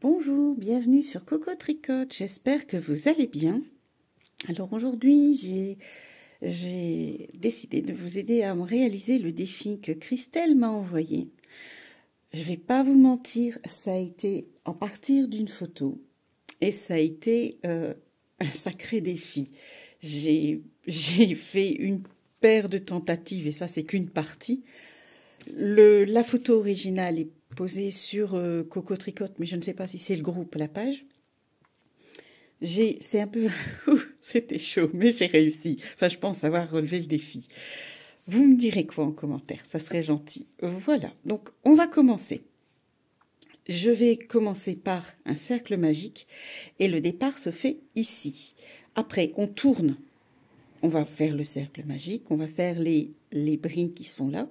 Bonjour, bienvenue sur Coco Tricote, j'espère que vous allez bien. Alors aujourd'hui, j'ai décidé de vous aider à réaliser le défi que Christelle m'a envoyé. Je ne vais pas vous mentir, ça a été en partir d'une photo et ça a été un sacré défi. J'ai fait une paire de tentatives et ça c'est qu'une partie. La photo originale est posée sur Coco Tricote, mais je ne sais pas si c'est le groupe, la page. C'est un peu... C'était chaud, mais j'ai réussi. Enfin, je pense avoir relevé le défi. Vous me direz quoi en commentaire, ça serait gentil. Voilà, donc on va commencer. Je vais commencer par un cercle magique et le départ se fait ici. Après, on tourne. On va faire le cercle magique, on va faire les brides qui sont là.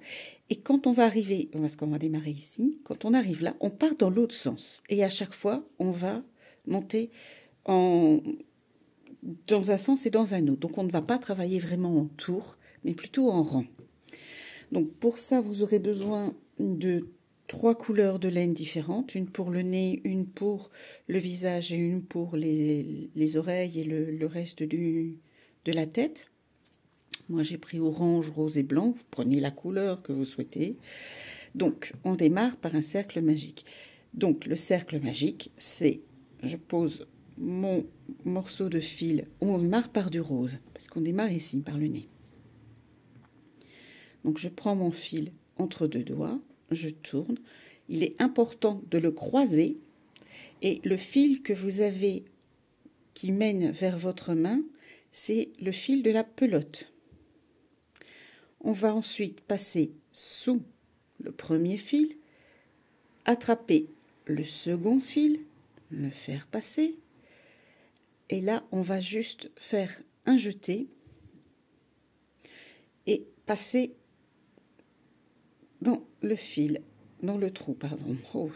Et quand on va arriver, parce qu'on va démarrer ici, quand on arrive là, on part dans l'autre sens. Et à chaque fois, on va monter dans un sens et dans un autre. Donc on ne va pas travailler vraiment en tour, mais plutôt en rang. Donc pour ça, vous aurez besoin de 3 couleurs de laine différentes. Une pour le nez, une pour le visage et une pour les oreilles et le reste de la tête. Moi, j'ai pris orange, rose et blanc. Vous prenez la couleur que vous souhaitez. Donc, on démarre par un cercle magique. Donc, le cercle magique, c'est, je pose mon morceau de fil. On démarre par du rose, parce qu'on démarre ici, par le nez. Donc, je prends mon fil entre deux doigts, je tourne. Il est important de le croiser. Et le fil que vous avez qui mène vers votre main, c'est le fil de la pelote. On va ensuite passer sous le premier fil, attraper le second fil, le faire passer. Et là, on va juste faire un jeté et passer dans le fil, dans le trou, pardon. Oh.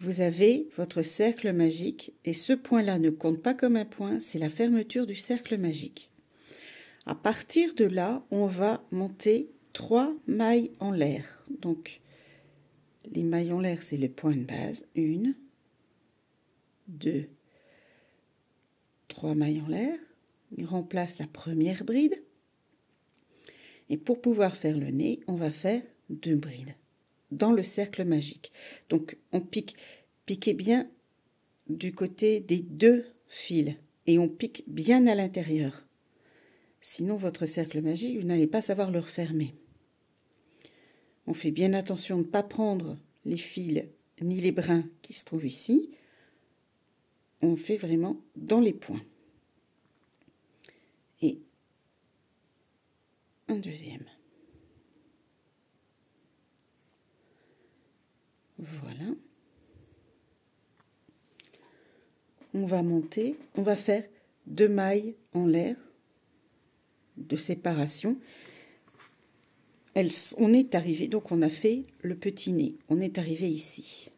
Vous avez votre cercle magique et ce point-là ne compte pas comme un point, c'est la fermeture du cercle magique. À partir de là, on va monter 3 mailles en l'air. Donc, les mailles en l'air, c'est les points de base. 1, 2, 3 mailles en l'air. Il remplace la première bride. Et pour pouvoir faire le nez, on va faire 2 brides dans le cercle magique. Donc, on piquez bien du côté des 2 fils et on pique bien à l'intérieur. Sinon, votre cercle magique, vous n'allez pas savoir le refermer. On fait bien attention de ne pas prendre les fils ni les brins qui se trouvent ici. On fait vraiment dans les points. Et un deuxième. Voilà. On va monter, on va faire 2 mailles en l'air de séparation. On est arrivé, donc on a fait le petit nez. On est arrivé ici.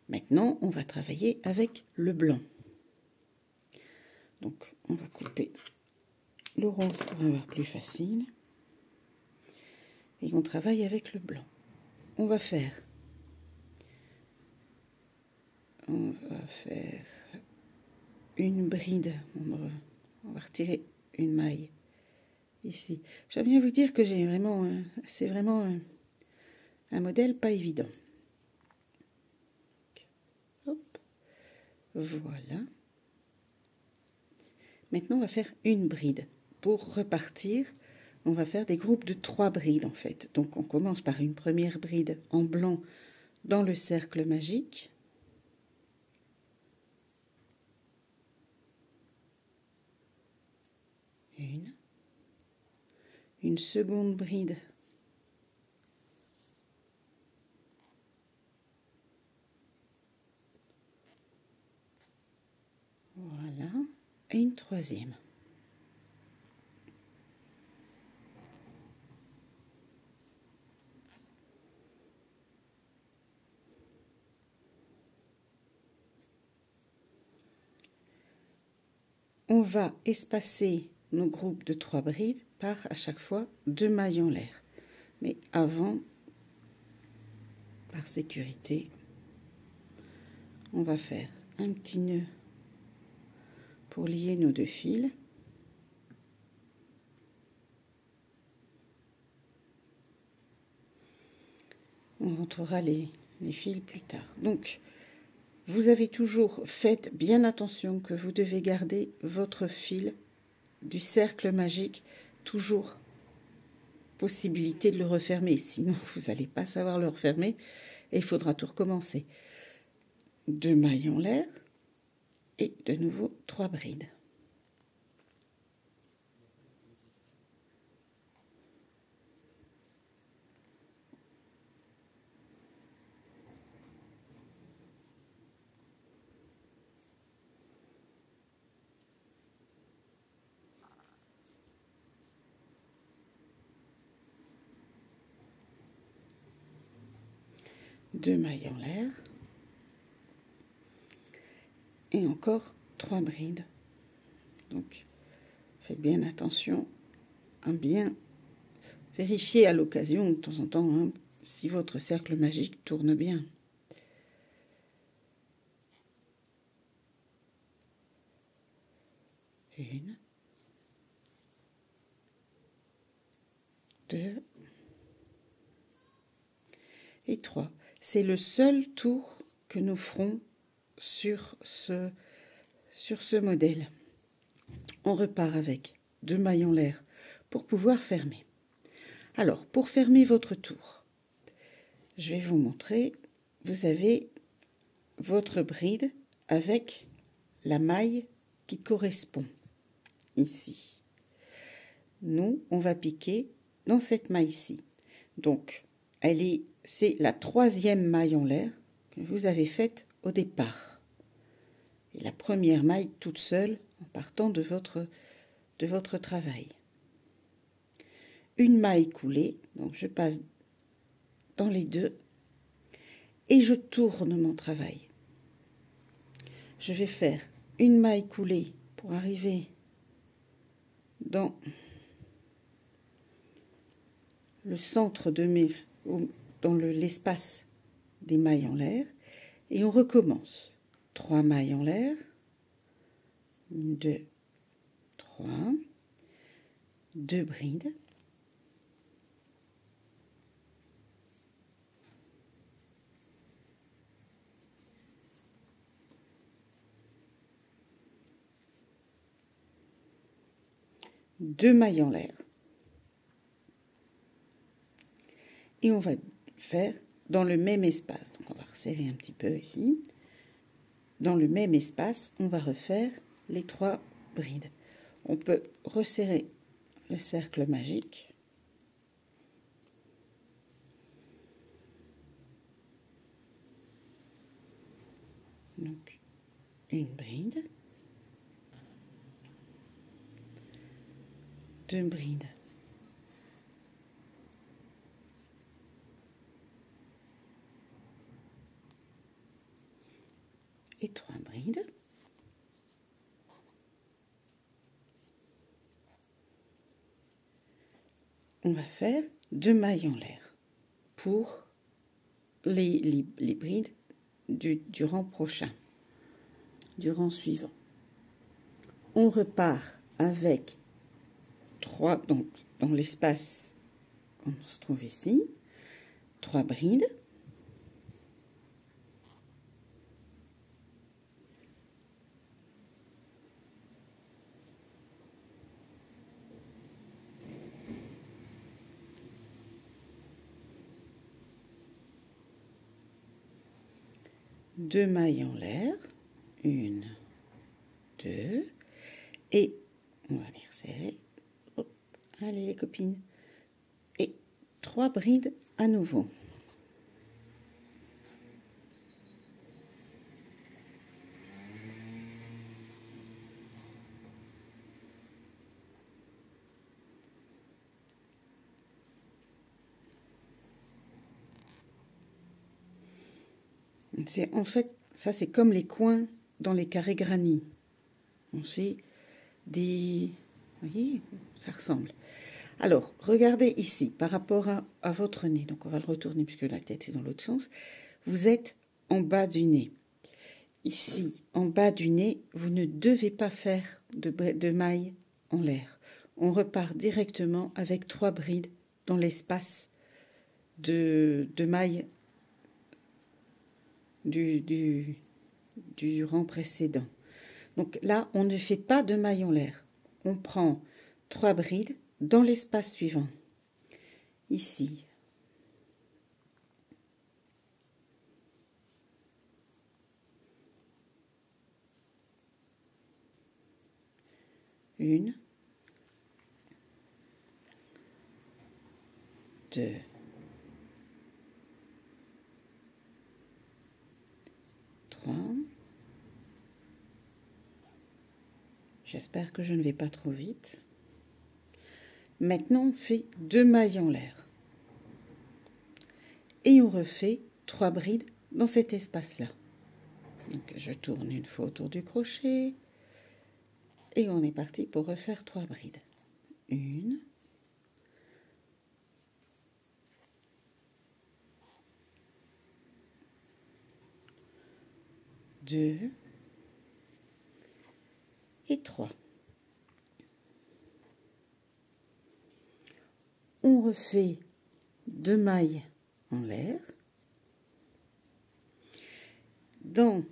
Maintenant, on va travailler avec le blanc. Donc, on va couper le rose pour avoir plus facile. Et on travaille avec le blanc. On va faire une bride. On va retirer une maille ici. J'aime bien vous dire que c'est vraiment un modèle pas évident. Hop, voilà. Maintenant, on va faire une bride. Pour repartir, on va faire des groupes de 3 brides en fait. Donc, on commence par une première bride en blanc dans le cercle magique. Une seconde bride voilà, et une troisième. On va espacer nos groupes de 3 brides par à chaque fois 2 mailles en l'air. Mais avant, par sécurité, on va faire un petit nœud pour lier nos deux fils. On rentrera les fils plus tard. Donc, vous avez toujours, faites bien attention que vous devez garder votre fil du cercle magique, toujours possibilité de le refermer. Sinon, vous n'allez pas savoir le refermer et il faudra tout recommencer. 2 mailles en l'air et de nouveau 3 brides. Deux mailles en l'air et encore 3 brides. Donc faites bien attention à bien vérifier à l'occasion de temps en temps hein, si votre cercle magique tourne bien. Une, 2 et 3. C'est le seul tour que nous ferons sur ce modèle. On repart avec 2 mailles en l'air pour pouvoir fermer. Alors, pour fermer votre tour, je vais vous montrer, vous avez votre bride avec la maille qui correspond ici. Nous, on va piquer dans cette maille-ci. Donc, c'est la 3e maille en l'air que vous avez faite au départ. Et la première maille toute seule en partant de votre travail. Une maille coulée, donc je passe dans les deux et je tourne mon travail. Je vais faire une maille coulée pour arriver dans le centre de dans l'espace des mailles en l'air et on recommence. 3 mailles en l'air, 2, 3, 2 brides, deux mailles en l'air et on va faire dans le même espace. Donc on va resserrer un petit peu ici. Dans le même espace, on va refaire les 3 brides. On peut resserrer le cercle magique. Donc, une bride, 2 brides, et 3 brides. On va faire 2 mailles en l'air pour les brides du rang prochain, du rang suivant. On repart avec 3, donc dans l'espace qu'on se trouve ici, 3 brides. Deux mailles en l'air, 1, 2, et on va les resserrer. Hop, allez les copines. Et 3 brides à nouveau. En fait, ça c'est comme les coins dans les carrés granit. On sait des... Vous voyez, ça ressemble. Alors, regardez ici, par rapport à votre nez. Donc, on va le retourner puisque la tête est dans l'autre sens. Vous êtes en bas du nez. ici, en bas du nez, vous ne devez pas faire de mailles en l'air. On repart directement avec 3 brides dans l'espace de mailles du rang précédent. Donc là, on ne fait pas de mailles en l'air. On prend 3 brides dans l'espace suivant. Ici. Une. 2. 3. J'espère que je ne vais pas trop vite. Maintenant, on fait 2 mailles en l'air. Et on refait 3 brides dans cet espace-là. Donc, je tourne une fois autour du crochet. Et on est parti pour refaire 3 brides. 1. 2 et 3. On refait 2 mailles en l'air. Dans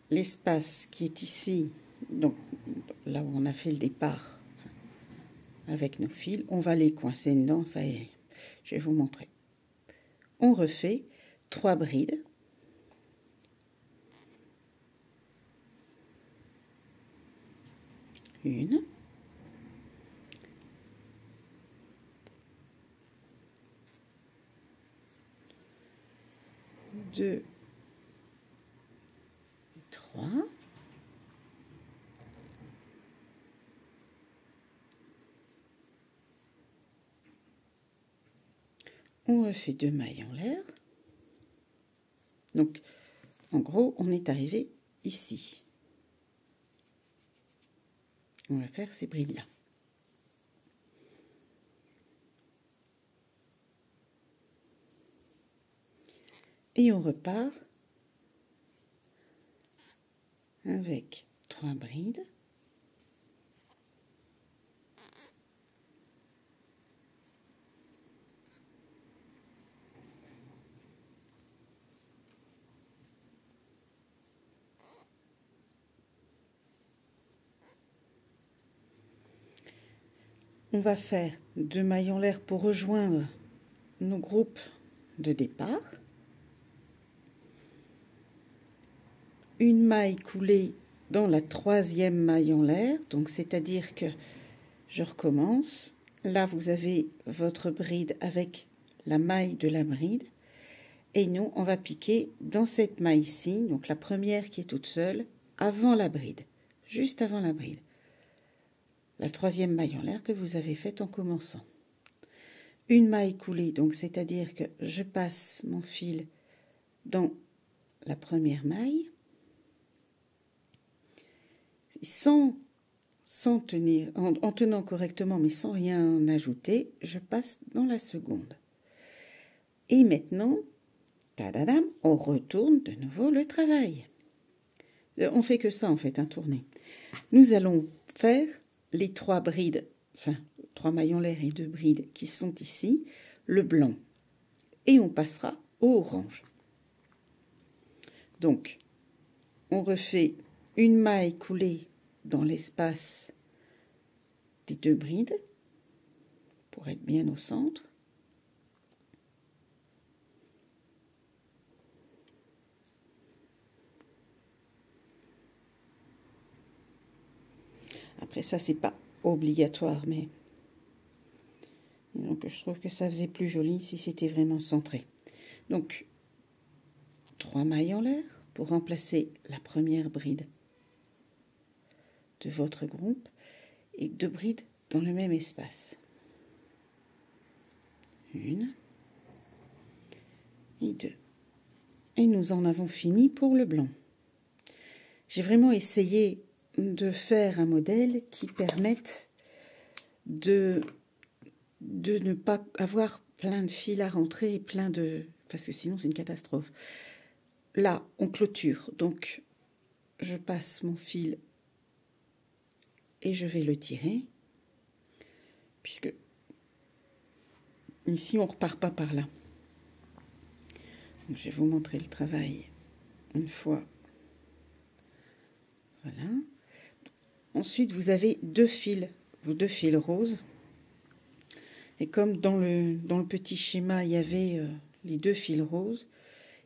l'espace qui est ici, donc là où on a fait le départ avec nos fils, on va les coincer dedans, ça y est, je vais vous montrer. On refait 3 brides. Une. 2, 3. On refait 2 mailles en l'air. Donc, en gros, on est arrivé ici. On va faire ces brides-là. Et on repart avec 3 brides. On va faire 2 mailles en l'air pour rejoindre nos groupes de départ. Une maille coulée dans la 3e maille en l'air, donc c'est-à-dire que je recommence. Là, vous avez votre bride avec la maille de la bride. Et nous, on va piquer dans cette maille-ci, donc la première qui est toute seule, avant la bride, juste avant la bride. La 3e maille en l'air que vous avez faite en commençant. Une maille coulée, donc c'est-à-dire que je passe mon fil dans la première maille, sans tenir, en tenant correctement mais sans rien ajouter, je passe dans la seconde. Et maintenant, tadadam, on retourne de nouveau le travail. On fait que ça en fait, un tourné. Nous allons faire les 3 brides, enfin 3 mailles en l'air et 2 brides qui sont ici, le blanc. Et on passera au orange. Donc, on refait une maille coulée dans l'espace des 2 brides pour être bien au centre. Après ça, c'est pas obligatoire, mais donc je trouve que ça faisait plus joli si c'était vraiment centré. Donc 3 mailles en l'air pour remplacer la première bride de votre groupe et 2 brides dans le même espace. 1 et 2. Et nous en avons fini pour le blanc. J'ai vraiment essayé de faire un modèle qui permette de ne pas avoir plein de fils à rentrer et plein de... parce que sinon c'est une catastrophe. Là, on clôture, donc je passe mon fil et je vais le tirer, puisque ici on repart pas par là. Donc, je vais vous montrer le travail une fois. Voilà. Ensuite, vous avez deux fils roses. Et comme dans le petit schéma, il y avait les deux fils roses,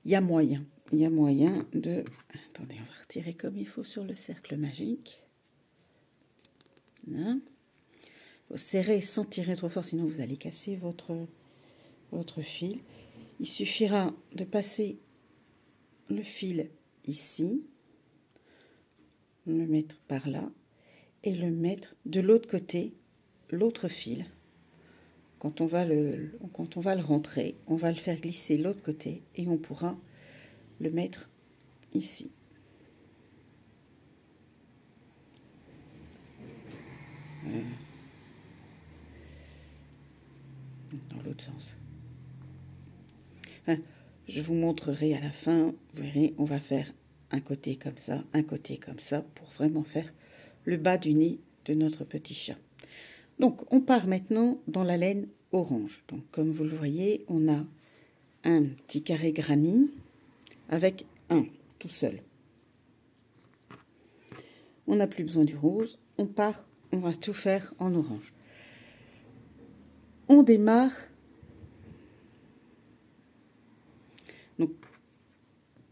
il y a moyen de... Attendez, on va retirer comme il faut sur le cercle magique. Voilà. Vous serrez sans tirer trop fort, sinon vous allez casser votre fil. Il suffira de passer le fil ici, le mettre par là, et le mettre de l'autre côté, l'autre fil. Quand on va le rentrer, on va le faire glisser l'autre côté et on pourra le mettre ici. Dans l'autre sens. Enfin, je vous montrerai à la fin, vous verrez, on va faire un côté comme ça, un côté comme ça, pour vraiment faire le bas du nez de notre petit chat. Donc, on part maintenant dans la laine orange. Donc, comme vous le voyez, on a un petit carré granit avec un tout seul. On n'a plus besoin du rose. On part, on va tout faire en orange. On démarre. Donc,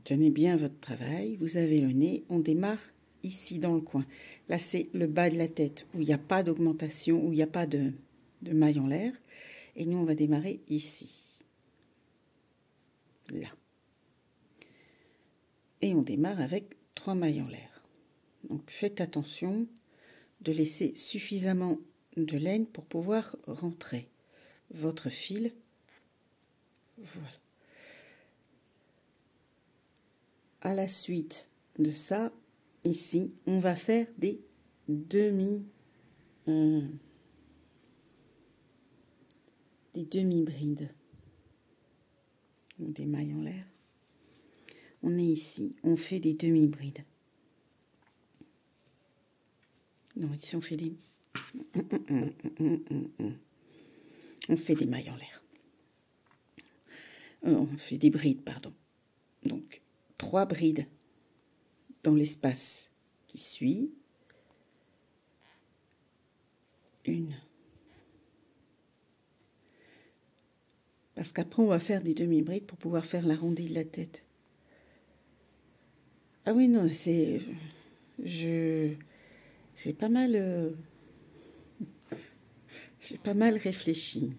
tenez bien votre travail. Vous avez le nez. On démarre ici dans le coin. Là, c'est le bas de la tête où il n'y a pas d'augmentation, où il n'y a pas de maille en l'air. Et nous, on va démarrer ici. Là. Et on démarre avec 3 mailles en l'air. Donc, faites attention de laisser suffisamment de laine pour pouvoir rentrer votre fil. Voilà. À la suite de ça, ici, on va faire des demi-brides. Des mailles en l'air. On est ici, on fait des demi-brides. Non, ici on fait des... On fait des mailles en l'air. On fait des brides, pardon. Donc, 3 brides dans l'espace qui suit. Une. Parce qu'après, on va faire des demi-brides pour pouvoir faire l'arrondi de la tête. Ah oui, non, c'est... J'ai pas mal... J'ai pas mal réfléchi.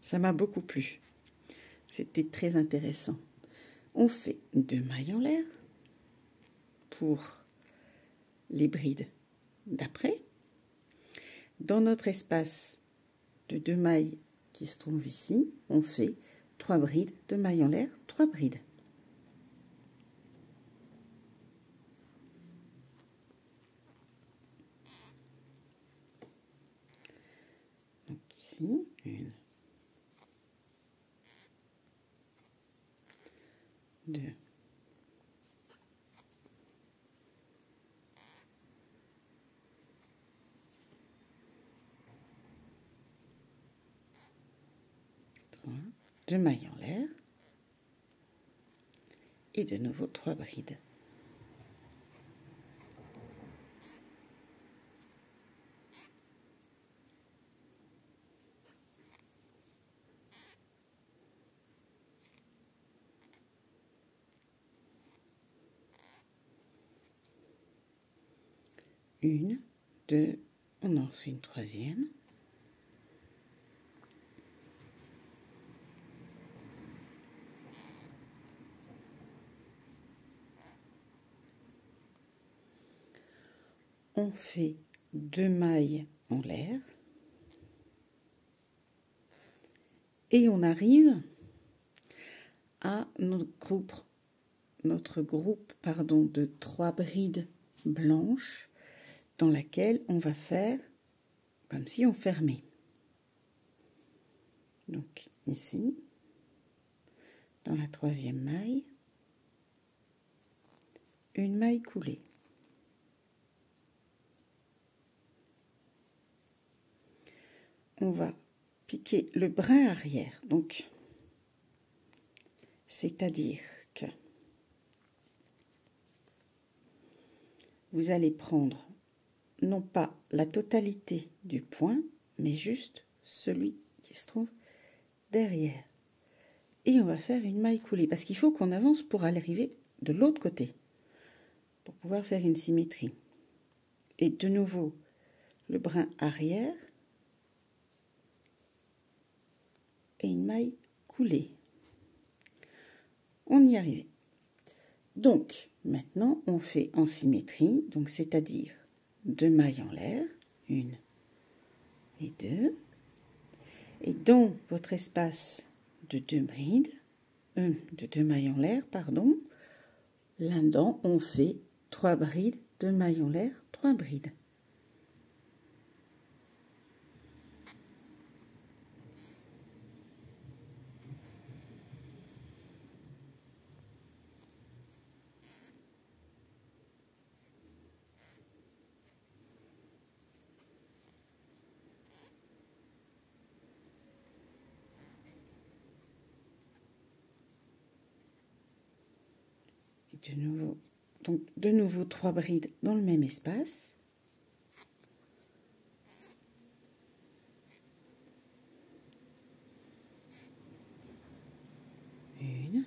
Ça m'a beaucoup plu. C'était très intéressant. On fait 2 mailles en l'air pour les brides d'après. Dans notre espace de 2 mailles qui se trouve ici, on fait 3 brides, 2 mailles en l'air, 3 brides. Donc ici, 1, 2, 3, 2 mailles en l'air et de nouveau 3 brides. Une, deux, on en fait une troisième. On fait 2 mailles en l'air. Et on arrive à notre groupe de 3 brides blanches dans laquelle on va faire comme si on fermait. Donc ici, dans la 3e maille, une maille coulée. On va piquer le brin arrière, donc c'est-à-dire que vous allez prendre non pas la totalité du point, mais juste celui qui se trouve derrière. Et on va faire une maille coulée, parce qu'il faut qu'on avance pour arriver de l'autre côté, pour pouvoir faire une symétrie. Et de nouveau, le brin arrière et une maille coulée. On y arrive. Donc, maintenant, on fait en symétrie, donc c'est-à-dire 2 mailles en l'air, 1 et 2. Et dans votre espace de 2 brides, de 2 mailles en l'air, pardon, là-dedans, on fait 3 brides, 2 mailles en l'air, 3 brides. De nouveau 3 brides dans le même espace. Une.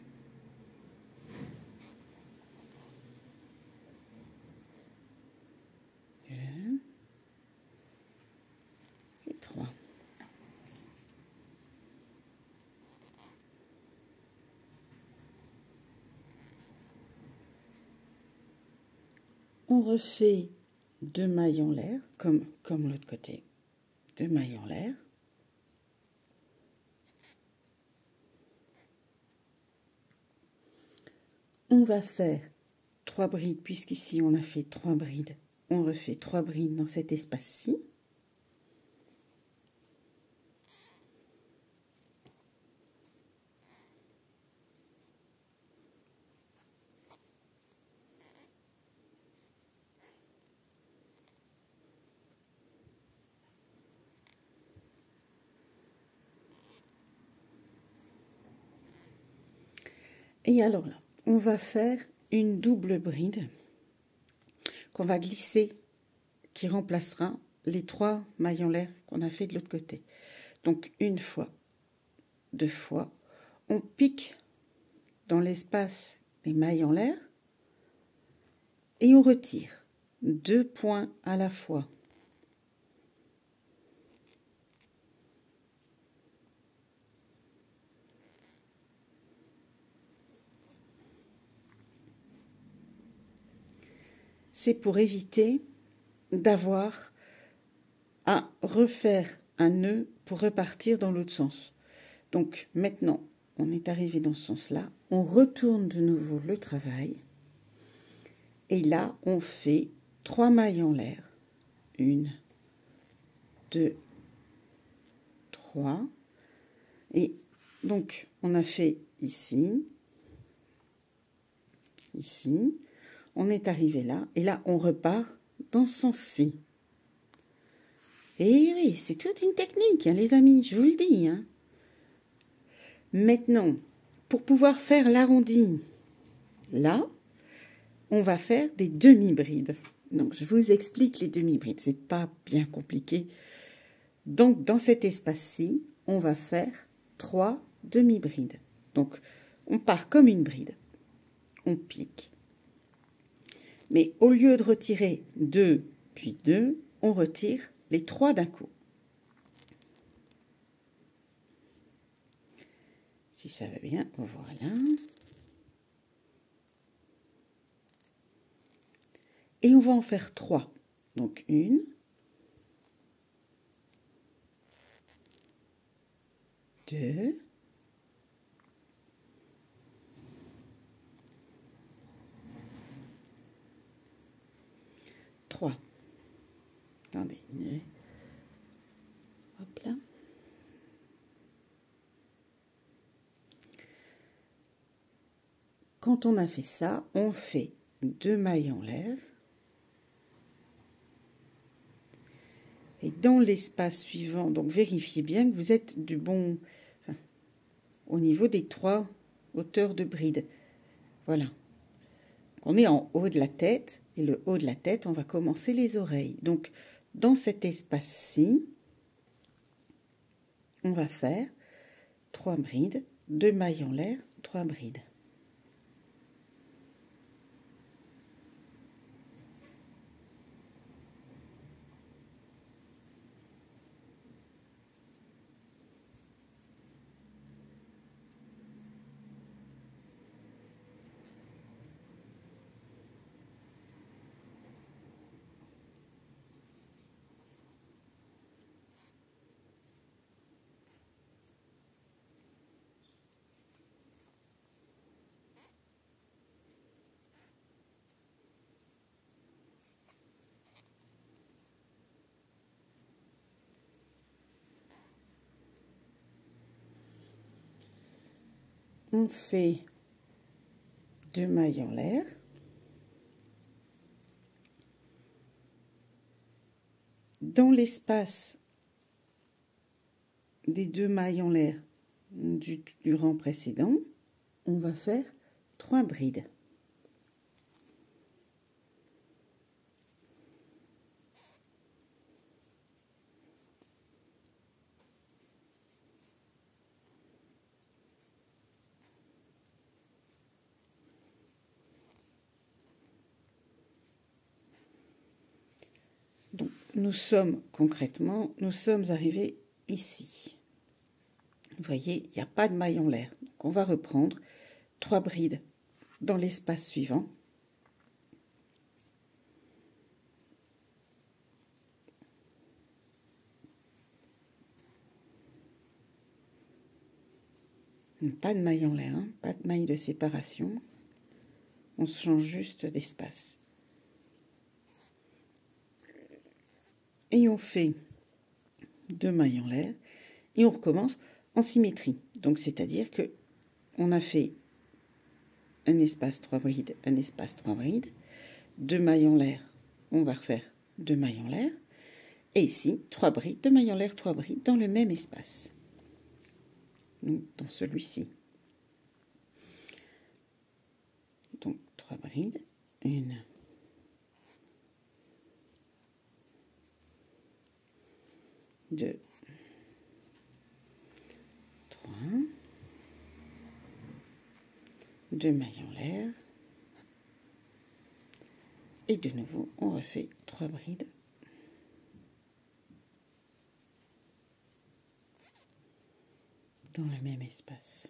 Deux. Et 3. On refait 2 mailles en l'air, comme l'autre côté. 2 mailles en l'air. On va faire 3 brides, puisqu'ici on a fait 3 brides. On refait 3 brides dans cet espace-ci. Et alors là, on va faire une double bride qu'on va glisser, qui remplacera les 3 mailles en l'air qu'on a fait de l'autre côté. Donc une fois, 2 fois, on pique dans l'espace des mailles en l'air et on retire 2 points à la fois. C'est pour éviter d'avoir à refaire un nœud pour repartir dans l'autre sens. Donc maintenant, on est arrivé dans ce sens-là, on retourne de nouveau le travail et là, on fait 3 mailles en l'air. 1, 2, 3. Et donc, on a fait ici, ici. On est arrivé là, et là, on repart dans ce sens-ci. Et oui, c'est toute une technique, hein, les amis, je vous le dis. Hein. Maintenant, pour pouvoir faire l'arrondi, là, on va faire des demi-brides. Donc, je vous explique les demi-brides, c'est pas bien compliqué. Donc, dans cet espace-ci, on va faire 3 demi-brides. Donc, on part comme une bride. On pique. Mais au lieu de retirer 2, puis 2, on retire les 3 d'un coup. Si ça va bien, voilà. Et on va en faire 3. Donc 1, 2, 3. Attendez. Hop là. Quand on a fait ça, on fait 2 mailles en l'air. Et dans l'espace suivant, donc vérifiez bien que vous êtes du bon, enfin, au niveau des 3 hauteurs de bride. Voilà. On est en haut de la tête, et le haut de la tête, on va commencer les oreilles. Donc, dans cet espace-ci, on va faire 3 brides, 2 mailles en l'air, 3 brides. On fait 2 mailles en l'air. Dans l'espace des 2 mailles en l'air du rang précédent, on va faire 3 brides. Donc, nous sommes arrivés ici. Vous voyez, il n'y a pas de maille en l'air. Donc, on va reprendre 3 brides dans l'espace suivant. Pas de maille en l'air, hein, pas de maille de séparation. On se change juste d'espace. Et on fait 2 mailles en l'air et on recommence en symétrie. Donc c'est-à-dire que on a fait un espace 3 brides, un espace 3 brides, 2 mailles en l'air, on va refaire 2 mailles en l'air, et ici 3 brides, 2 mailles en l'air, 3 brides dans le même espace. Donc dans celui-ci. Donc 3 brides, 1, 2, 3, 2 mailles en l'air, et de nouveau on refait 3 brides dans le même espace.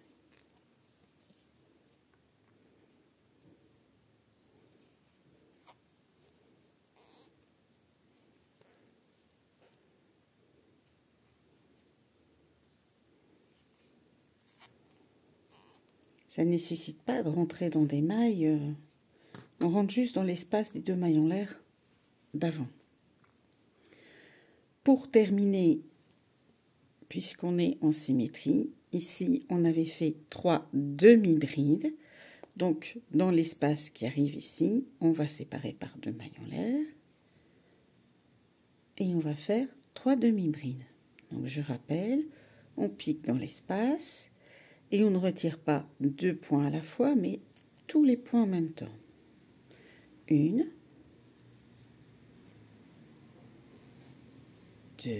Ça ne nécessite pas de rentrer dans des mailles, on rentre juste dans l'espace des 2 mailles en l'air d'avant. Pour terminer, puisqu'on est en symétrie, ici on avait fait 3 demi-brides. Donc dans l'espace qui arrive ici, on va séparer par 2 mailles en l'air. Et on va faire 3 demi-brides. Donc je rappelle, on pique dans l'espace. Et on ne retire pas 2 points à la fois, mais tous les points en même temps. 1, 2,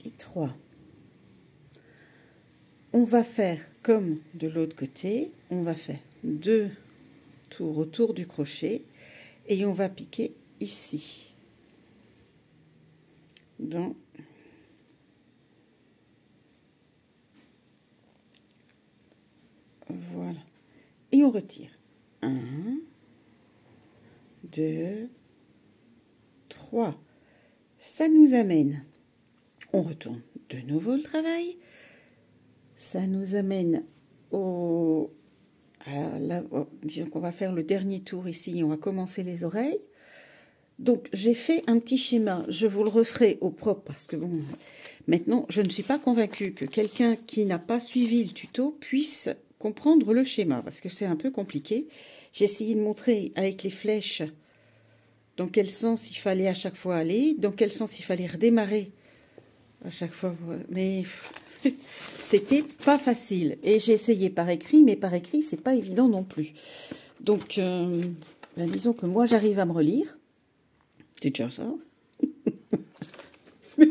et 3. On va faire comme de l'autre côté, on va faire 2 tours autour du crochet et on va piquer ici. Voilà. Et on retire. 1, 2, 3. Ça nous amène. On retourne de nouveau le travail. Ça nous amène disons qu'on va faire le dernier tour ici. On va commencer les oreilles. Donc, j'ai fait un petit schéma. Je vous le referai au propre parce que bon, Maintenant, je ne suis pas convaincue que quelqu'un qui n'a pas suivi le tuto puisse comprendre le schéma, parce que c'est un peu compliqué. J'ai essayé de montrer avec les flèches dans quel sens il fallait à chaque fois aller, dans quel sens il fallait redémarrer à chaque fois, mais c'était pas facile. Et j'ai essayé par écrit, mais par écrit, c'est pas évident non plus. Donc, disons que moi, j'arrive à me relire. C'est déjà ça. Je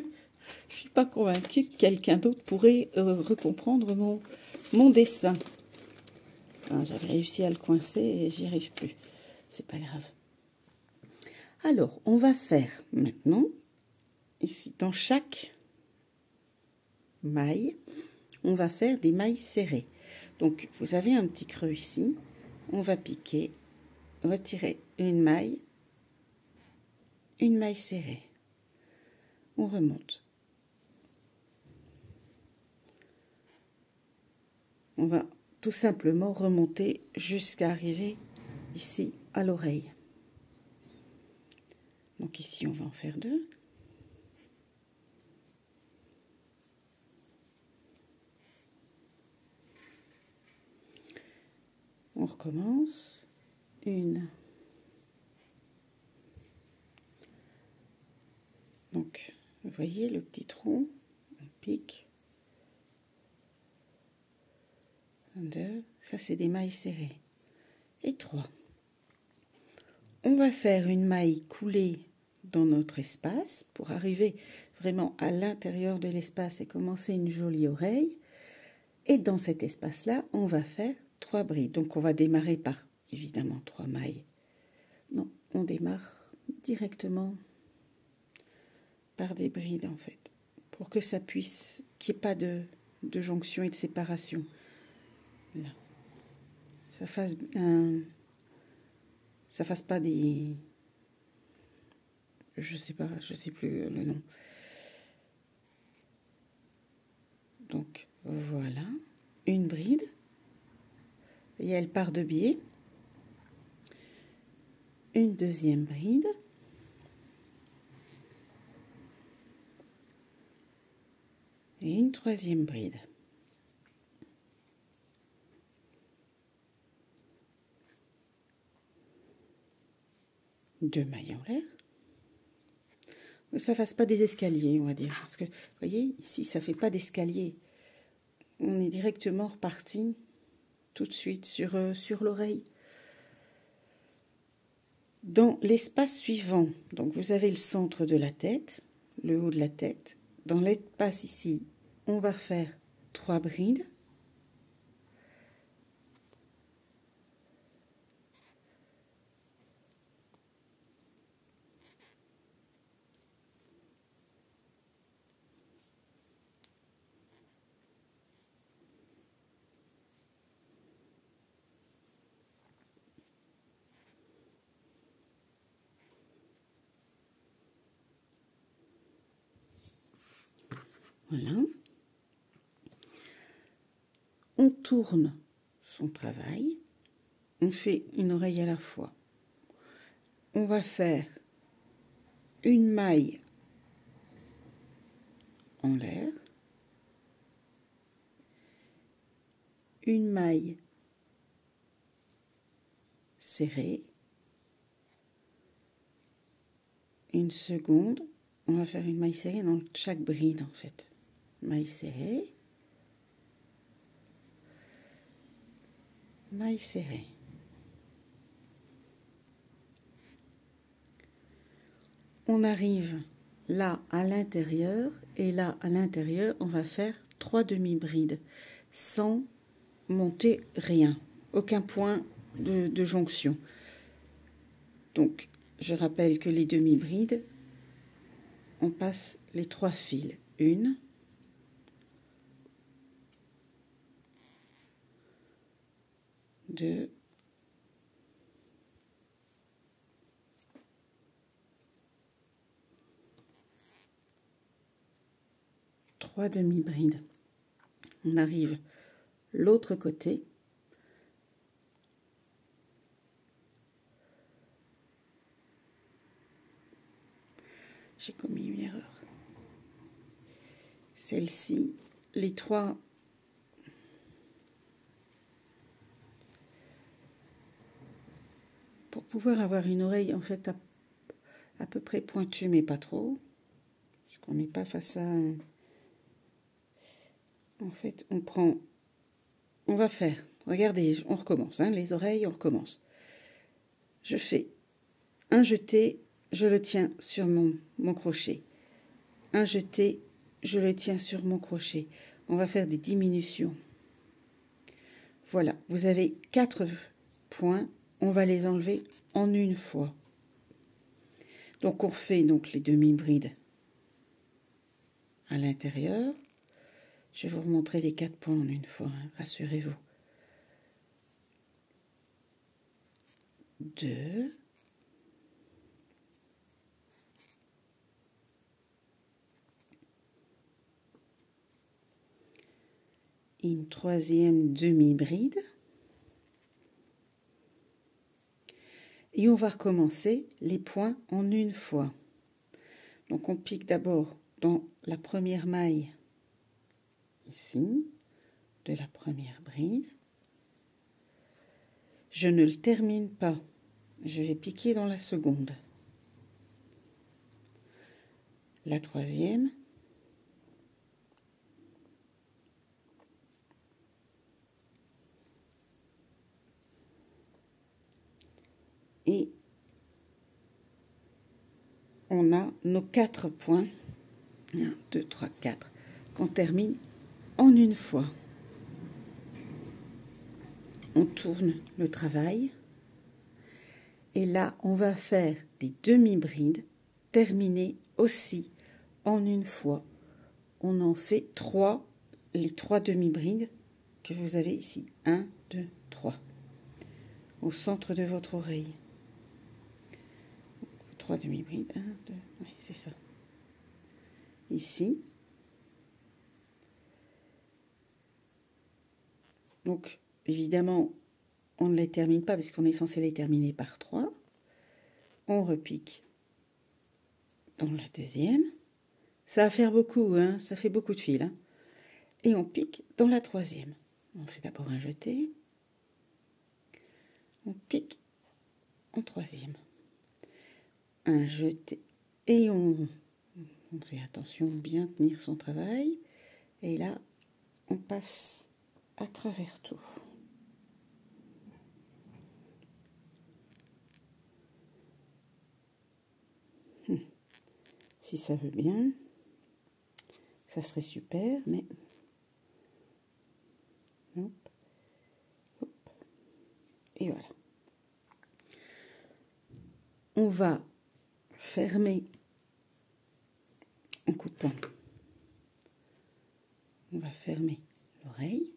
suis pas convaincue que quelqu'un d'autre pourrait recomprendre mon dessin. Ah, j'avais réussi à le coincer et j'y arrive plus. C'est pas grave. Alors, on va faire maintenant, ici, dans chaque maille, on va faire des mailles serrées. Donc, vous avez un petit creux ici. On va piquer, retirer une maille serrée. On remonte. On va tout simplement remonter jusqu'à arriver ici à l'oreille. Donc ici, on va en faire 2. On recommence. 1. Donc, vous voyez le petit trou, on pique. 2, ça c'est des mailles serrées. Et 3. On va faire une maille coulée dans notre espace pour arriver vraiment à l'intérieur de l'espace et commencer une jolie oreille. Et dans cet espace-là, on va faire 3 brides. Donc on va démarrer par, évidemment, 3 mailles. Non, on démarre directement par des brides, en fait, pour que ça puisse, qu'il n'y ait pas de jonction et de séparation. Là. Ça fasse pas des... Je sais plus le nom. Donc, voilà, une bride. Et elle part de biais. Une deuxième bride. Et une troisième bride. Deux mailles en l'air. Que ça fasse pas des escaliers, on va dire. Parce que, vous voyez, ici, ça fait pas d'escalier. On est directement reparti tout de suite sur l'oreille. Dans l'espace suivant, donc vous avez le centre de la tête, le haut de la tête. Dans l'espace ici, on va faire 3 brides. Voilà. On tourne son travail. On fait une oreille à la fois. On va faire une maille en l'air, une maille serrée, une seconde. On va faire une maille serrée dans chaque bride en fait. Maille serrée, maille serrée. On arrive là à l'intérieur et là à l'intérieur on va faire 3 demi-brides sans monter rien, aucun point de jonction. Donc je rappelle que les demi-brides, on passe les 3 fils. 1, 2, 3 demi-brides. On arrive l'autre côté. J'ai commis une erreur. celle-ci, les trois pour pouvoir avoir une oreille en fait à peu près pointue mais pas trop, parce qu'on n'est pas face à en fait on va faire, regardez, on recommence, hein, les oreilles, on recommence. Je fais un jeté, je le tiens sur mon crochet, un jeté, je le tiens sur mon crochet. On va faire des diminutions. Voilà, vous avez 4 points, on va les enlever en une fois. Donc on refait donc les demi-brides à l'intérieur. Je vais vous remontrer les 4 points en une fois, hein, rassurez-vous. 2, une troisième demi-bride. Et on va recommencer les points en une fois. Donc on pique d'abord dans la première maille, ici, de la première bride. Je ne le termine pas, je vais piquer dans la seconde. La troisième. Et on a nos 4 points, 1, 2, 3, 4, qu'on termine en une fois. On tourne le travail. Et là, on va faire des demi-brides terminées aussi en une fois. On en fait 3, les 3 demi-brides que vous avez ici. 1, 2, 3. Au centre de votre oreille. 3 demi-brides. 1, 2, oui, c'est ça. Ici. Donc, évidemment, on ne les termine pas parce qu'on est censé les terminer par 3. On repique dans la deuxième. Ça va faire beaucoup, hein, ça fait beaucoup de fils. Hein. Et on pique dans la troisième. On fait d'abord un jeté. On pique en troisième. Un jeté. Et on fait attention, bien tenir son travail. Et là, on passe à travers tout. Si ça veut bien, ça serait super, mais... Hop, hop. Et voilà. On va fermer en coupant. On va fermer l'oreille.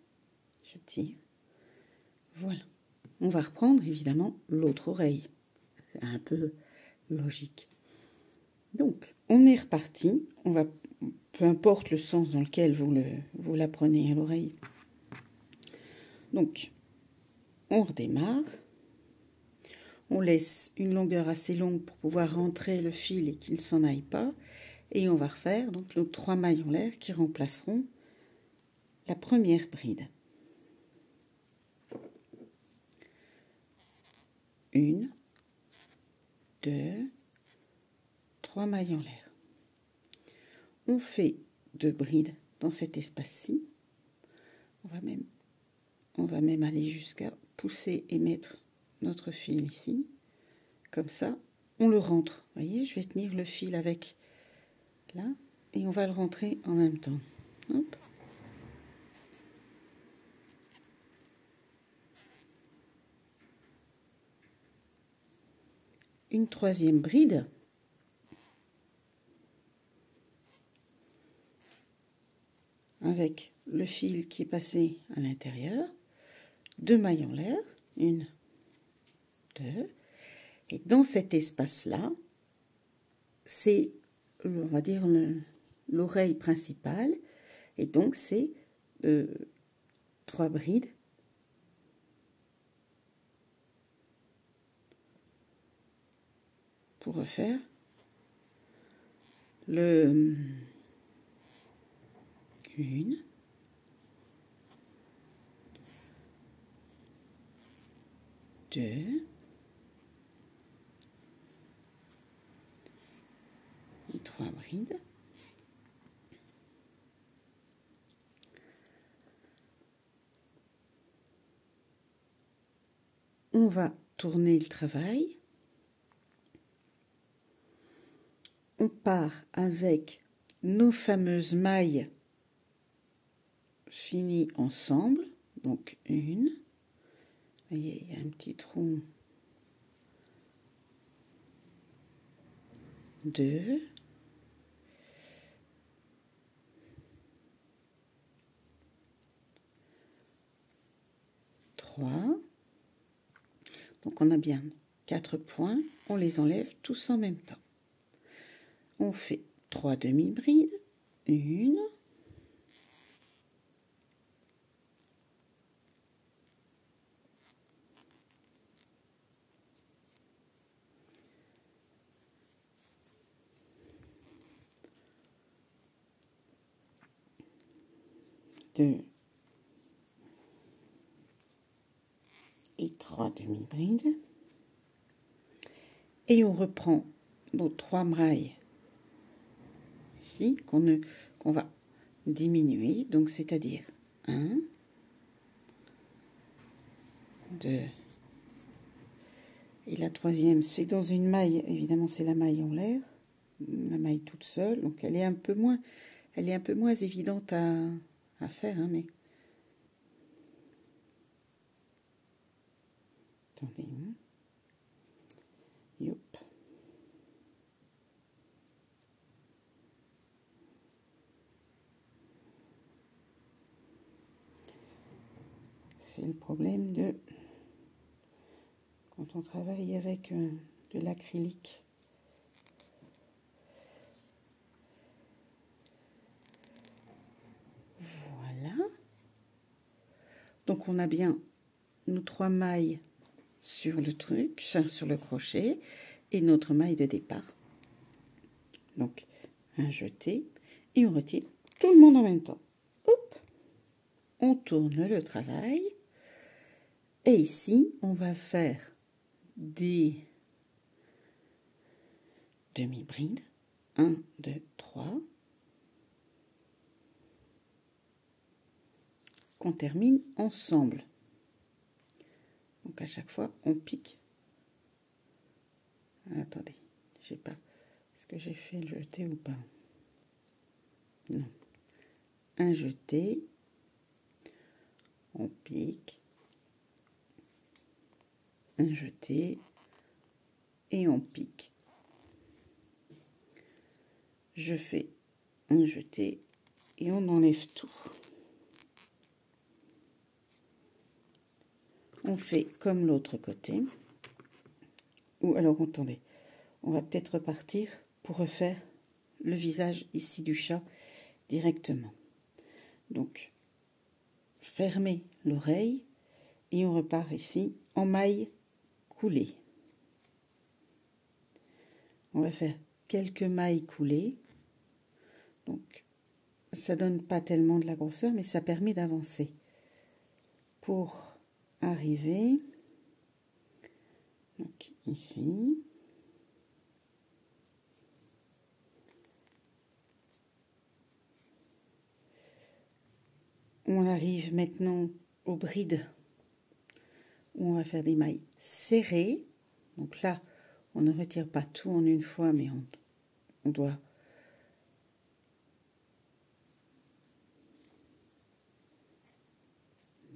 Je tire. Voilà. On va reprendre évidemment l'autre oreille. C'est un peu logique. Donc, on est reparti. On va, peu importe le sens dans lequel vous la prenez à l'oreille. Donc, on redémarre. On laisse une longueur assez longue pour pouvoir rentrer le fil et qu'il ne s'en aille pas. Et on va refaire donc nos 3 mailles en l'air qui remplaceront la première bride. 1, 2, 3 mailles en l'air. On fait 2 brides dans cet espace-ci. On va même aller jusqu'à pousser et mettre notre fil ici. Comme ça, on le rentre. Vous voyez, je vais tenir le fil avec là et on va le rentrer en même temps. Hop. Une troisième bride. Avec le fil qui est passé à l'intérieur. 2 mailles en l'air. 1, 2. Et dans cet espace-là, c'est, on va dire, l'oreille principale. Et donc, c'est 3 brides. Pour refaire Une. Deux. Et 3 brides. On va tourner le travail. On part avec nos fameuses mailles finies ensemble. Donc une. Vous voyez, il y a un petit trou. Deux. Trois. Donc on a bien 4 points. On les enlève tous en même temps. On fait 3 demi-brides. Une. Deux. Et 3 demi-brides. Et on reprend nos 3 mailles ici qu'on va diminuer. Donc c'est-à-dire 1, 2. Et la troisième, c'est dans une maille, évidemment c'est la maille en l'air, la maille toute seule, donc elle est un peu moins évidente à faire, hein, mais... Attendez, hein. Youp. C'est le problème de... quand on travaille avec de l'acrylique. Voilà. Donc on a bien nos 3 mailles sur le truc, enfin sur le crochet, et notre maille de départ. Donc un jeté, et on retire tout le monde en même temps. Hop, on tourne le travail, et ici on va faire des demi-brides. 1, 2, 3. Qu'on termine ensemble. Donc à chaque fois, on pique. Attendez, je sais pas. Est-ce que j'ai fait le jeté ou pas? Non. Un jeté. On pique. Un jeté. Et on pique. Je fais un jeté et on enlève tout. On fait comme l'autre côté. Ou alors, attendez, on va peut-être repartir pour refaire le visage ici du chat directement. Donc, fermez l'oreille et on repart ici en maille coulée. On va faire quelques mailles coulées. Donc, ça donne pas tellement de la grosseur, mais ça permet d'avancer. Pour arriver, donc ici, on arrive maintenant aux brides où on va faire des mailles serrées. Donc là, on ne retire pas tout en une fois, mais on doit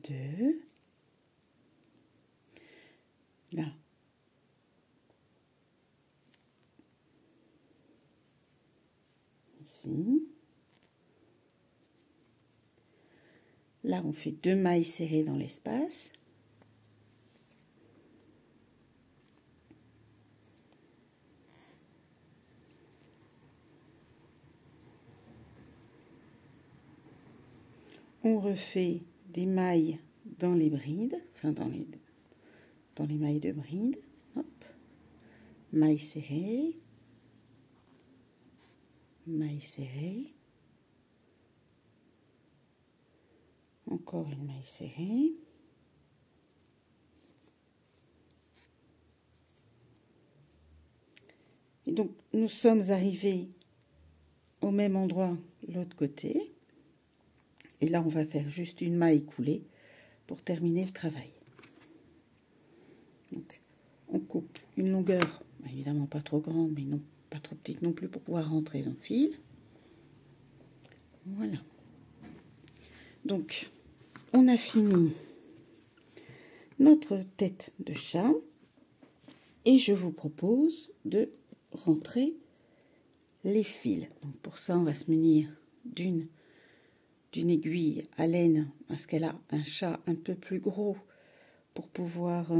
deux. Là. Ici. Là, on fait 2 mailles serrées dans l'espace. On refait des mailles dans les brides, enfin dans les mailles de bride. Hop. Maille serrée. Maille serrée. Encore une maille serrée. Et donc, nous sommes arrivés au même endroit l'autre côté. Et là, on va faire juste une maille coulée pour terminer le travail. Donc, on coupe une longueur, évidemment pas trop grande, mais non pas trop petite non plus pour pouvoir rentrer dans le fil. Voilà. Donc, on a fini notre tête de chat et je vous propose de rentrer les fils. Donc, pour ça, on va se munir d'une aiguille à laine parce qu'elle a un chat un peu plus gros pour pouvoir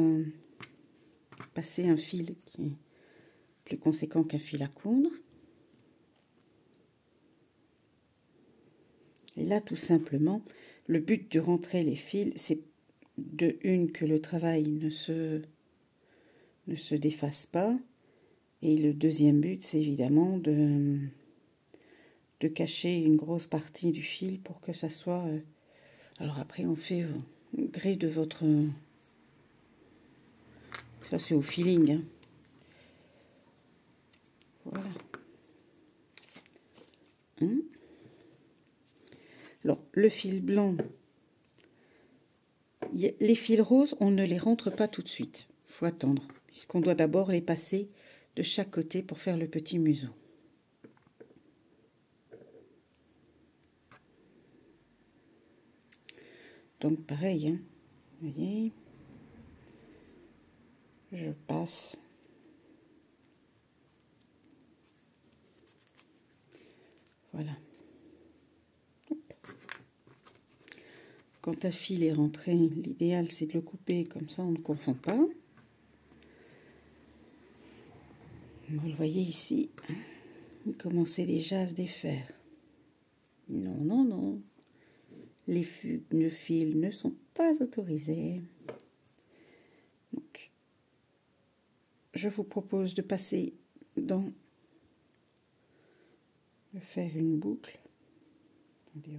passer un fil qui est plus conséquent qu'un fil à coudre. Et là, tout simplement, le but de rentrer les fils, c'est de une que le travail ne se défasse pas. Et le deuxième but, c'est évidemment de cacher une grosse partie du fil pour que ça soit... alors après, on fait au gré de votre... ça, c'est au feeling. Hein. Voilà. Hein? Alors, le fil blanc, les fils roses, on ne les rentre pas tout de suite. Il faut attendre, puisqu'on doit d'abord les passer de chaque côté pour faire le petit museau. Donc, pareil, hein, vous voyez, je passe. Voilà. Quand un fil est rentré, l'idéal c'est de le couper, comme ça on ne confond pas. Vous le voyez ici, il commençait déjà à se défaire. Non, non, non. Les fugues de fil ne sont pas autorisées. Donc, je vous propose de passer de faire une boucle. Attendez,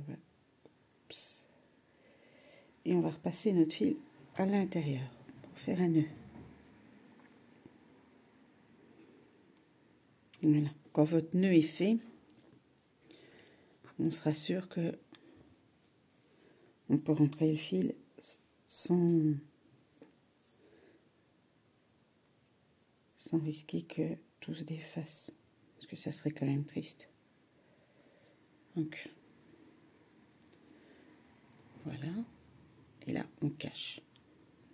et on va repasser notre fil à l'intérieur pour faire un nœud. Voilà. Quand votre nœud est fait, on sera sûr que on peut rentrer le fil sans risquer que tout se défasse, parce que ça serait quand même triste. Donc voilà, et là on cache.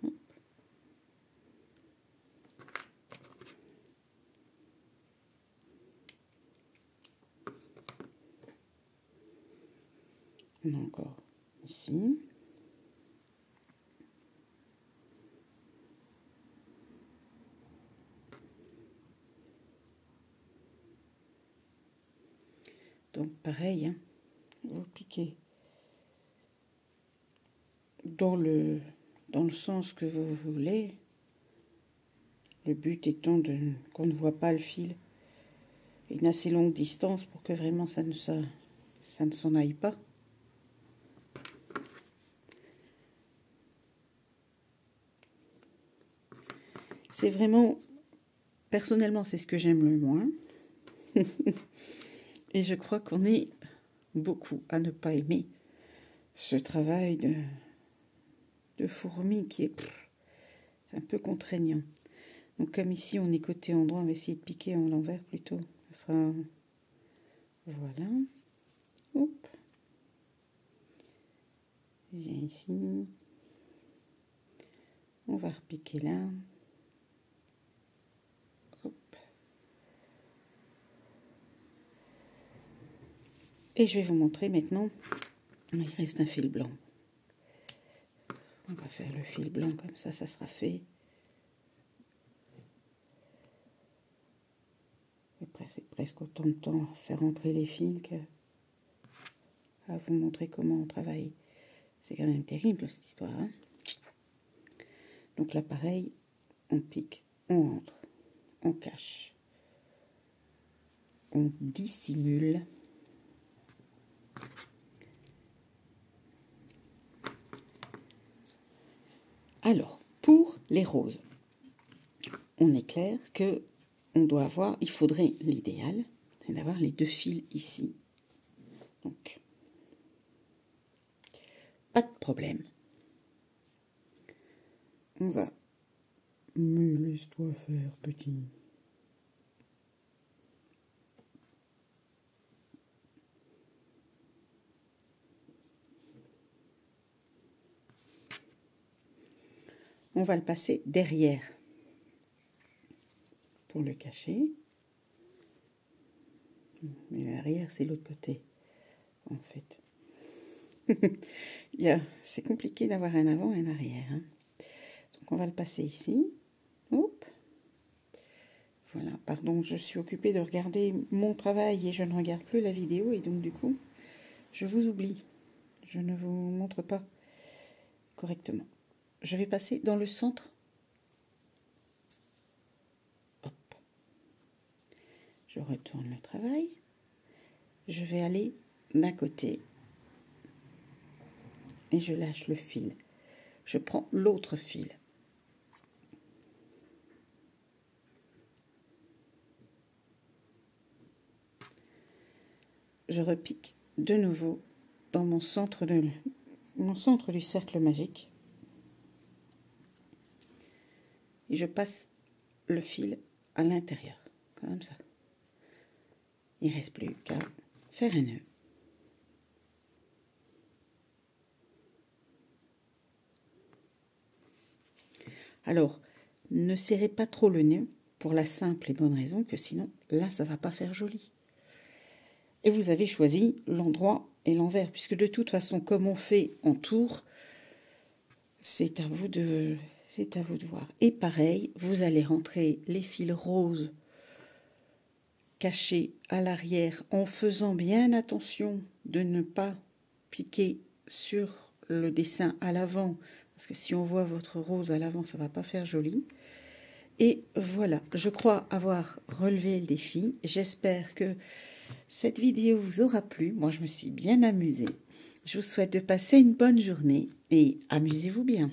Hop. On a encore ici. Donc pareil, hein, vous piquez dans le sens que vous voulez. Le but étant qu'on ne voit pas le fil une assez longue distance pour que vraiment ça ne s'en aille pas. C'est vraiment, personnellement, c'est ce que j'aime le moins. Et je crois qu'on est beaucoup à ne pas aimer ce travail de fourmi qui est un peu contraignant. Donc comme ici on est côté endroit, on va essayer de piquer en l'envers plutôt. Ça sera... Voilà. Hop. Je viens ici. On va repiquer là. Hop. Et je vais vous montrer maintenant. Il reste un fil blanc. On va faire le fil blanc comme ça sera fait. C'est presque autant de temps à faire entrer les fils qu'à vous montrer comment on travaille. C'est quand même terrible cette histoire. Hein, donc là pareil, on pique, on rentre, on cache, on dissimule. Alors, pour les roses, on est clair que on doit avoir, il faudrait, l'idéal, c'est d'avoir les 2 fils ici. Donc, pas de problème. On va... Mais laisse-toi faire, petit. On va le passer derrière pour le cacher. Mais l'arrière, c'est l'autre côté, en fait. C'est compliqué d'avoir un avant et un arrière. Hein. Donc, on va le passer ici. Hop. Voilà, pardon, je suis occupée de regarder mon travail et je ne regarde plus la vidéo. Et donc, du coup, je vous oublie. Je ne vous montre pas correctement. Je vais passer dans le centre. Hop. Je retourne le travail. Je vais aller d'un côté et je lâche le fil. Je prends l'autre fil. Je repique de nouveau dans mon centre du cercle magique. Et je passe le fil à l'intérieur, comme ça. Il ne reste plus qu'à faire un nœud. Alors, ne serrez pas trop le nœud pour la simple et bonne raison que sinon, là, ça ne va pas faire joli. Et vous avez choisi l'endroit et l'envers, puisque de toute façon, comme on fait en tour, c'est à vous de voir. Et pareil, vous allez rentrer les fils roses cachés à l'arrière en faisant bien attention de ne pas piquer sur le dessin à l'avant, parce que si on voit votre rose à l'avant, ça ne va pas faire joli. Et voilà, je crois avoir relevé le défi. J'espère que cette vidéo vous aura plu. Moi, je me suis bien amusée. Je vous souhaite de passer une bonne journée et amusez-vous bien.